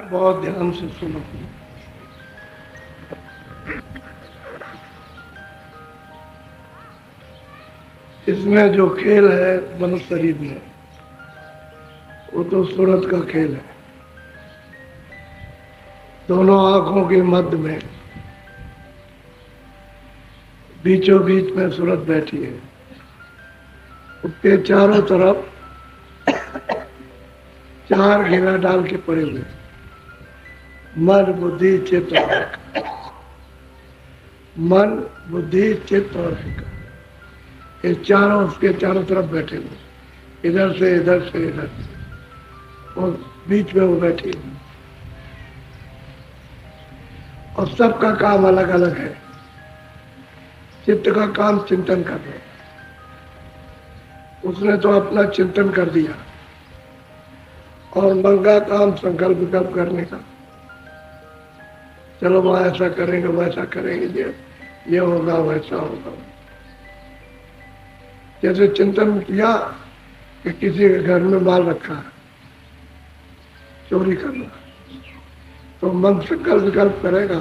बहुत ध्यान से सुनो। इसमें जो खेल है मनुष्य शरीर में, वो तो सूरत का खेल है। दोनों आंखों के मध्य में बीचों बीच में सूरत बैठी है। उसके चारों तरफ चार घेरा डाल के पड़े हुए, मन बुद्धि चित्त और अहंकार। मन बुद्धि चित्त और अहंकार, ये चारों उसके चारों तरफ बैठे हुए, इधर से इधर से इधर से, और बीच में वो बैठी हुई। और सबका काम अलग अलग है। चित्त का काम चिंतन करना, उसने तो अपना चिंतन कर दिया। और मन का काम संकल्प विकल्प करने का, चलो वहां ऐसा करेंगे वैसा करेंगे, ये होगा वैसा होगा। जैसे चिंतन किया कि किसी के घर में माल रखा है, चोरी करना, तो मन संकल्प विकल्प करेगा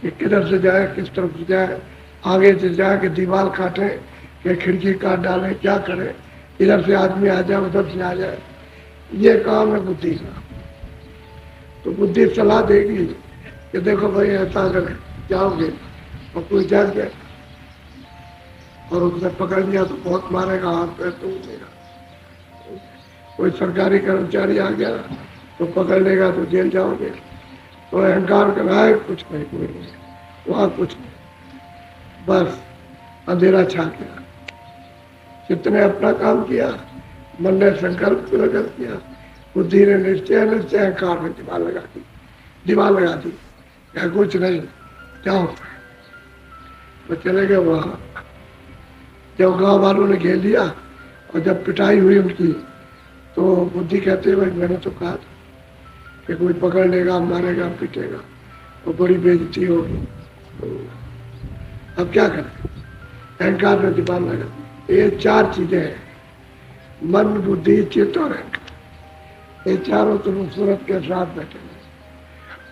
कि किधर से जाए, किस तरफ से जाए, आगे से जाए कि दीवार काटे कि खिड़की काट डाले, क्या करे, इधर से आदमी आ जाए उधर से आ जाए। ये काम है बुद्धि का। तो बुद्धि सलाह देगी कि देखो भाई ऐसा अगर जाओगे और कोई जाग गया और उसने पकड़ लिया तो बहुत मारेगा, हाथ पैर तोड़ेगा। कोई सरकारी कर्मचारी आ गया तो पकड़ लेगा तो जेल जाओगे। तो अहंकार कर रहा है, कुछ नहीं, कोई नहीं, वहां कुछ नहीं, बस अंधेरा छा गया। चित्त ने अपना काम किया, मन ने संकल्प प्रकट किया, बुद्धि ने निश्चय निश्चय, अहंकार ने दीवार लगा दी, दीवार लगा दी, क्या कुछ नहीं, क्या होता है। तो चले गए वहां। जब गांव वालों ने घेर लिया और जब पिटाई हुई उनकी, तो बुद्धि कहते भाई मैंने तो कहा था कि कोई पकड़ लेगा, मारेगा, पीटेगा, तो बड़ी बेइज्जती होगी, अब क्या करें। अहंकार ने दीवार लगा दी। ये चार चीजें हैं, मन बुद्धि चित्त और अहंकार। ये चारों तुम सूरत के साथ बैठे हैं।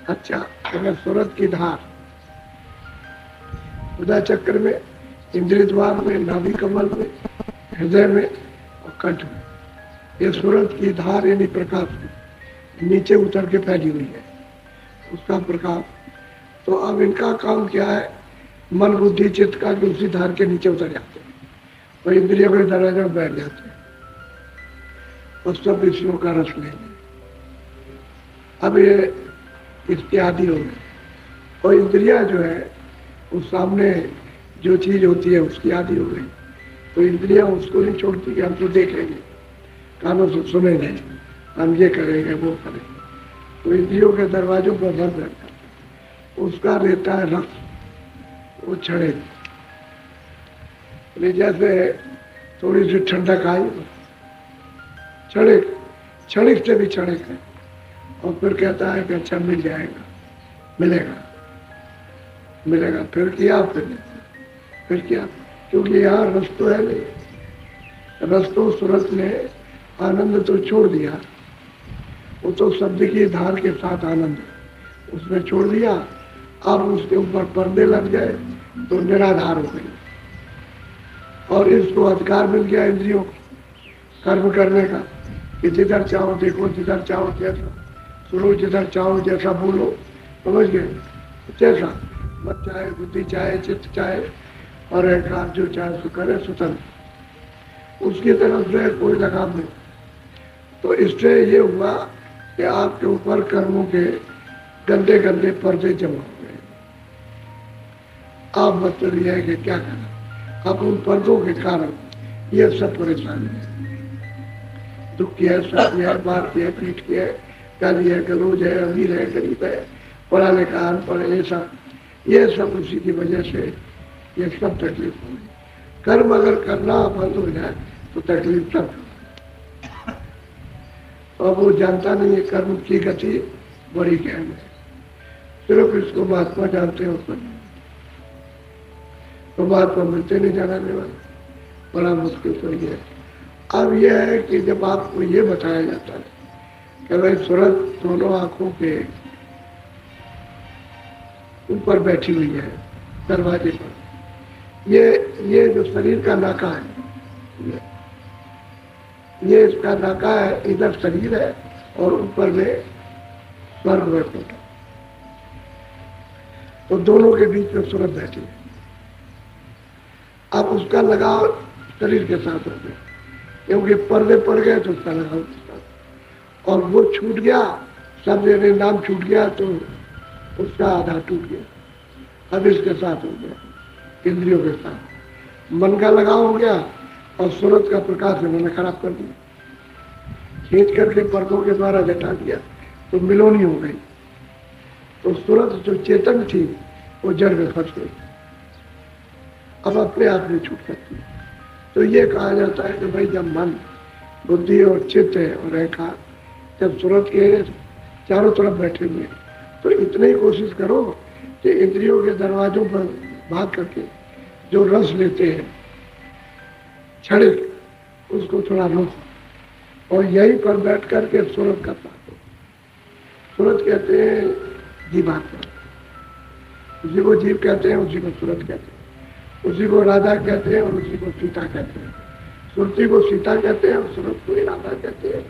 अच्छा, अगर सूरत की धार हृदय चक्र में, इंद्रिय द्वार में, नाभि कमल में, हृदय में और कंठ में, ये सूरत की धार यानी प्रकाश नीचे उतर के फैली हुई है, उसका प्रकाश। तो अब इनका काम क्या है, मन बुद्धि चित्त का, कि उसी धार के नीचे उतर जाते हैं और इंद्रियों के दरवाजे में बैठ जाते हैं और सब विषयों का रस लेंगे। अब ये इसके आदि हो गए। और इंद्रिया जो है उस सामने जो चीज होती है उसकी आदि हो गई। तो इंद्रिया उसको नहीं छोड़ती कि हम तो देखेंगे, कानों से सुनेंगे, हम ये करेंगे वो करेंगे। तो इंद्रियों के दरवाजों पर बंद रहता है, उसका रहता है रस, वो छड़े। जैसे थोड़ी सी ठंडक आई, क्षणिक क्षणिक से भी क्षणिक है, और फिर कहता है कि अच्छा मिल जाएगा, मिलेगा मिलेगा, फिर किया, फिर किया, क्योंकि यहाँ रस तो है नहीं। रस तो सूरत ने आनंद तो छोड़ दिया, वो तो शब्द की धार के साथ आनंद उसने छोड़ दिया। अब उसके ऊपर पर्दे लग गए तो निराधार हो गई, और इसको अधिकार मिल गया इंद्रियों को कर्म करने का, कि जिधर चाहो देखो, जिधर चाहो जैसा सुनो, जिधर चाहो जैसा बोलो, समझ गए, जैसा मत चाहे बुद्धि चाहे चित्त चाहे और अहंकार जो चाहे सो करे, स्वतंत्र, उसकी तरफ से कोई लगाव नहीं। तो इससे ये हुआ कि आपके ऊपर कर्मों के गंदे गंदे पर्दे जमा हो गए। आप मतलब यह है कि क्या करें, अब उन पर्दों के कारण ये सब परेशानी है, दुख की है, सत्य है, बात की है, पीठ की है, गाली है, गलौज है, अमीर है, गरीब है, पढ़ा लिखा अनपढ़ है, ये सब उसी की वजह से ये सब तकलीफ हो गई। कर्म अगर करना बंद हो जाए तो तकलीफ सब। और वो जानता नहीं है कर्म की गति बड़ी गहन है, सिर्फ इसको महात्मा जानते हो, तो महात्मा मिलते नहीं जाने वाले, बड़ा मुश्किल तो ये है। अब यह है कि जब आपको ये बताया जाता है कि भाई सूरत दोनों आंखों के ऊपर बैठी हुई है दरवाजे पर। ये जो शरीर का नाका है, ये इसका नाका है, इधर शरीर है और ऊपर में स्वर्ग वैकुंठ। तो दोनों के बीच में सूरत बैठी है। अब उसका लगाव शरीर के साथ हो गया, क्योंकि पर्दे पड़ गए तो उसका लगाव उसके साथ, और वो छूट गया, सब नाम छूट गया तो उसका आधा टूट गया। अब इसके साथ हो गया, इंद्रियों के साथ मन का लगाव हो गया, और सूरत का प्रकाश इन्होंने खराब कर दिया, खींच करके पर्दों के द्वारा जटा दिया, तो मिलोनी हो गई। तो सूरत जो चेतन थी वो जड़ में फंस गई, अब अपने आप में छूट सकती है। तो ये कहा जाता है कि भाई जब मन, बुद्धि और चित्त है और अहंकार जब सूरत के चारों तरफ बैठे हुए हैं, तो इतनी कोशिश करो कि इंद्रियों के दरवाजों पर भाग करके जो रस लेते हैं क्षणिक, उसको थोड़ा लो, और यहीं पर बैठ करके सूरत का पाठ हो। सूरत कहते हैं जीवात्मा, उसी को जीव कहते हैं, उसी को सूरत कहते हैं, उसी को राधा कहते हैं और उसी को सीता कहते हैं। सुरती को सीता कहते हैं और सूरत को ही राधा कहते हैं।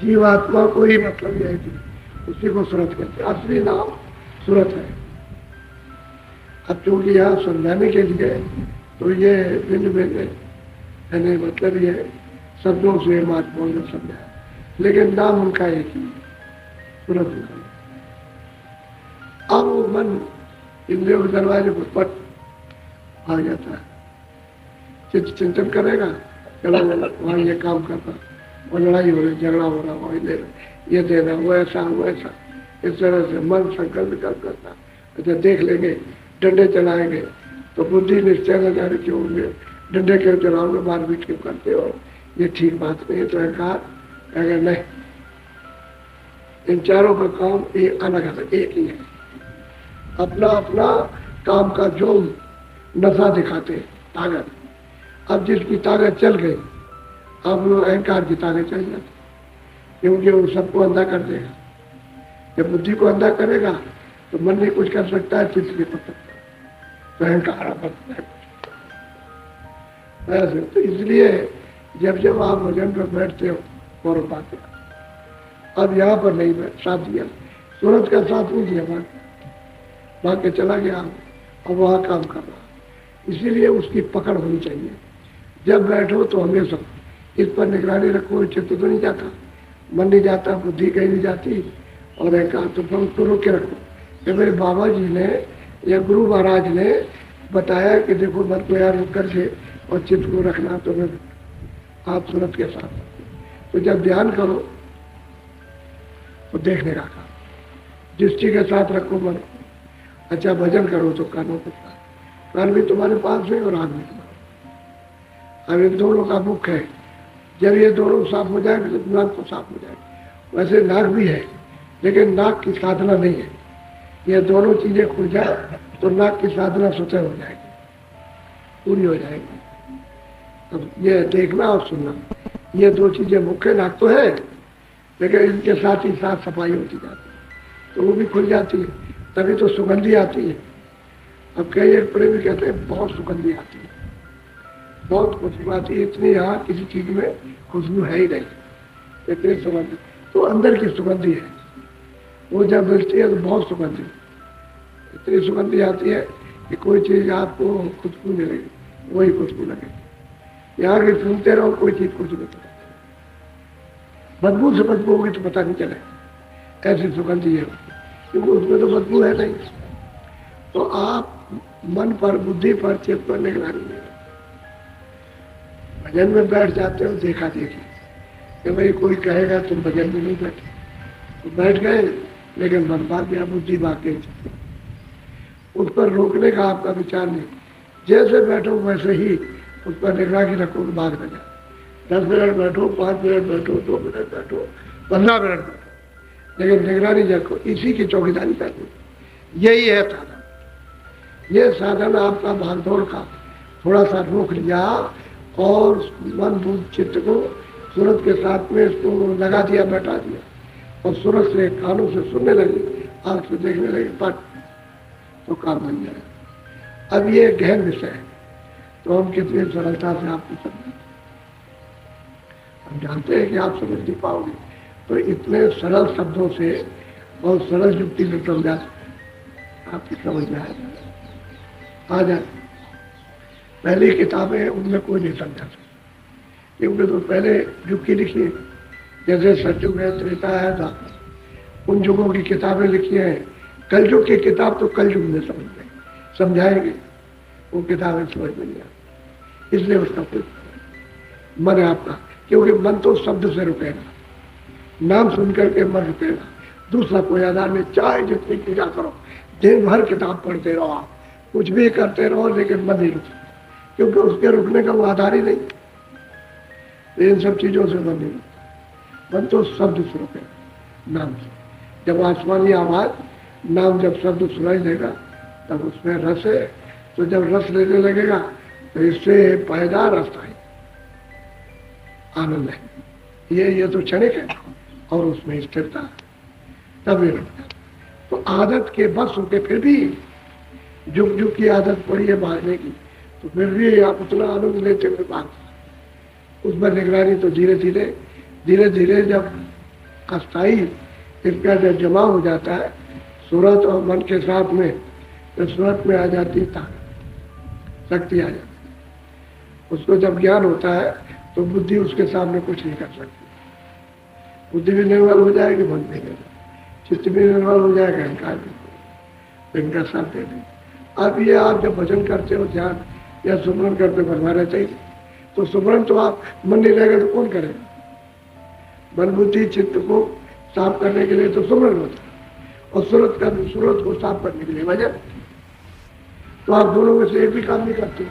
जीवात्मा को ही मतलब यह है, उसी को सूरत कहते हैं, असली नाम सूरत है। अब चूंकि यहाँ समझाने के लिए तो ये भिन्न भिन्न यानी मतलब ये शब्दों से महत्वपूर्ण समझाया, लेकिन नाम उनका एक ही, सूरत उनका। अब वो मन इंद्रियों के दरवाजे पर पट आ जाता है, चित्त चिंतन करेगा, चलो वहाँ ये काम करता, वो लड़ाई हो रही, झगड़ा हो रहा, वही ले रहा, ये देना, वो ऐसा वो ऐसा, इस तरह से मन संकल्प करता। अच्छा देख लेंगे, डंडे चलाएंगे तो बुद्धि निश्चय न जाने क्यों होंगे, डंडे क्यों चलाओगे, मारपीट क्यों करते हो, ये ठीक बात नहीं है। तो अहंकार अगर नहीं, इन चारों का काम एक अलग अलग एक ही है, अपना अपना काम का जो नशा दिखाते ताकत। अब जिसकी ताकत चल गई, अब अहंकार की ताकत चल जाती, क्योंकि वो सबको अंधा कर देगा। जब बुद्धि को अंधा करेगा तो मन नहीं कुछ कर सकता है, चित्त नहीं कर सकता, तो अहंकार बनता है ऐसे। तो इसलिए जब जब आप भजन पर बैठते हो और पाते हो, अब यहाँ पर नहीं बैठ, साथ दिया, सूरज का साथ नहीं दिया, वहां के चला गया और वहां काम कर रहा। इसीलिए उसकी पकड़ होनी चाहिए। जब बैठो तो हमेशा इस पर निगरानी रखो, चित्त तो नहीं जाता, मन नहीं जाता, बुद्धि कहीं नहीं जाती, और अहंकार तो रोक के रखो। कि मेरे बाबा जी ने या गुरु महाराज ने बताया कि देखो मन को यार रुक करके और चित्त को रखना, तो मैं आप सूरत के साथ। तो जब ध्यान करो तो देखने का काम, दृष्टि के साथ रखो मन। अच्छा भजन करो तो कानों के साथ, कान भी तुम्हारे पास है और आँख भी तुम्हारे। अब इन दोनों का मुख है, जब ये दोनों साफ हो जाएंगे तो नाक तो साफ हो जाएगा। वैसे नाक भी है, लेकिन नाक की साधना नहीं है। ये दोनों चीजें खुल जाए तो नाक की साधना स्वतः हो जाएगी, पूरी हो जाएगी। अब ये देखना और सुनना, ये दो चीजें मुख्य। नाक तो है, लेकिन इनके साथ ही साथ सफाई होती जाती है, तो वो भी खुल जाती है, तभी तो सुगंधी आती है। अब कई एक प्रेमी कहते हैं बहुत सुगंधी आती है, बहुत खुशबू आती है, इतनी यहाँ किसी चीज में खुशबू है ही नहीं, इतनी सुगंधी। तो अंदर की सुगंधी है, वो जब मिलती है तो बहुत सुगंधी, इतनी सुगंधी आती है कि कोई चीज आपको खुशबू नहीं लगेगी, वही खुशबू लगेगी। यहाँ की सुनते रहो, कोई चीज कुछ नहीं पता, बदबू से बदबू होगी तो पता नहीं चले, ऐसी सुगंधी है, क्योंकि उसमें तो बदबू है नहीं। तो आप मन पर, बुद्धि पर, चित्त पर निगरानी नहीं, भजन में बैठ जाते हो देखा देखी कि भाई कोई कहेगा तुम भजन में नहीं बैठे, तो बैठ गए, लेकिन मन भाग गया, बुद्धि भाग गई, उस पर रोकने का आपका विचार नहीं। जैसे बैठो वैसे ही उस पर निगरानी रखो, भाग न जाए। 10 मिनट बैठो, 5 मिनट बैठो, 2 मिनट बैठो, 15 मिनट बैठो, लेकिन निगरानी रखो, इसी की चौकीदारी करनी। यही है साधन। ये साधन आपका भागदौड़ का थोड़ा सा रोक लिया और मन बुद्ध चित्त को सूरत के साथ में इसको लगा दिया, बैठा दिया, और सूरज से कानों से सुनने लगे, आंख से देखने लगे, पट तो काम बन जाए। अब ये गहन विषय है, तो हम कितनी सरलता से आपको समझें। हम जानते हैं कि आप समझ नहीं पाओगे, तो इतने सरल शब्दों से बहुत सरल युक्ति से समझा आपकी समझ में आ जाए। पहली किताबें उनमें कोई नहीं समझा सकता, क्योंकि तो पहले युग की लिखी है, जैसे सतयुग है, त्रेता है, उन युगों की किताबें लिखी हैं। कलयुग की किताब तो कलयुग में समझाएंगे, वो किताबें समझ में नहीं आती, इसलिए उसका कोई मन है आपका, क्योंकि मन तो शब्द से रुकेगा, नाम सुनकर के मन रुकेगा, दूसरा कोई आधार नहीं। चाहे जितनी पूजा करो, दिन भर किताब पढ़ते रहो, आप कुछ भी करते रहो, लेकिन मन नहीं रुकता, क्योंकि उसके रुकने का वो आधार ही नहीं। इन सब चीजों से मन नहीं रुकता, मन तो शब्द से रुकेगा, नाम से। जब आसमानी आवाज नाम जब शब्द सुनाई देगा, तब उसमें रस है, तो जब रस लेने लगेगा तो इससे पैदा रस आए, आनंद है। ये तो क्षणिक है, और उसमें स्थिरता तभी रुकता। तो आदत के बस होके फिर भी जुग जुग की आदत पड़ी है भागने की, तो फिर भी आप उतना आनंद लेते हुए भागते। उसमें निगरानी तो धीरे धीरे जब अस्थाई इसका जब जमा हो जाता है सूरत और मन के साथ में, तो सूरत में आ जाती है ताकत, शक्ति आ जाती है। उसको जब ज्ञान होता है तो बुद्धि उसके सामने कुछ नहीं कर सकती। बुद्धि भी निर्मल हो जाएगी, मन भी निर्मल, चित्त भी निर्मल हो जाएगा, अहंकार भी, इनका साथ दे दें। अब ये आप जब भजन करते हो, ध्यान या सुमरन करते हो, बनवाना चाहिए। तो सुमरन तो आप मन नहीं रहेगा तो कौन करेगा? मन बुद्धि चित्त को साफ करने के लिए तो सुमरन होता है, और सूरत को साफ करने के लिए भजन। तो आप दोनों में से एक भी काम नहीं करते,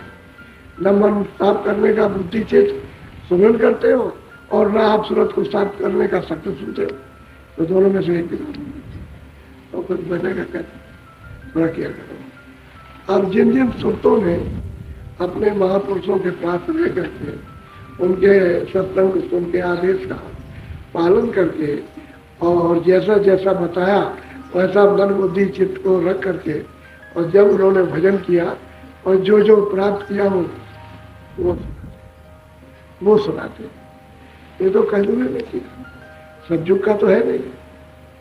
न मन साफ करने का बुद्धि चित्त सुमरन करते हो, और न आप सूरत को साफ करने का शब्द सुनते हो, तो दोनों में से एक भी काम नहीं। तो कुछ बनेगा कहते थोड़ा किया करो। अब जिन जिन सुरतों ने अपने महापुरुषों के पास रह करके उनके सत्संग सुन के आदेश का पालन करके, और जैसा जैसा बताया वैसा मन बुद्धि चित्त को रख करके, और जब उन्होंने भजन किया और जो जो प्राप्त किया वो सुनाते। ये तो कलयुग में किया, सतयुग का तो है नहीं।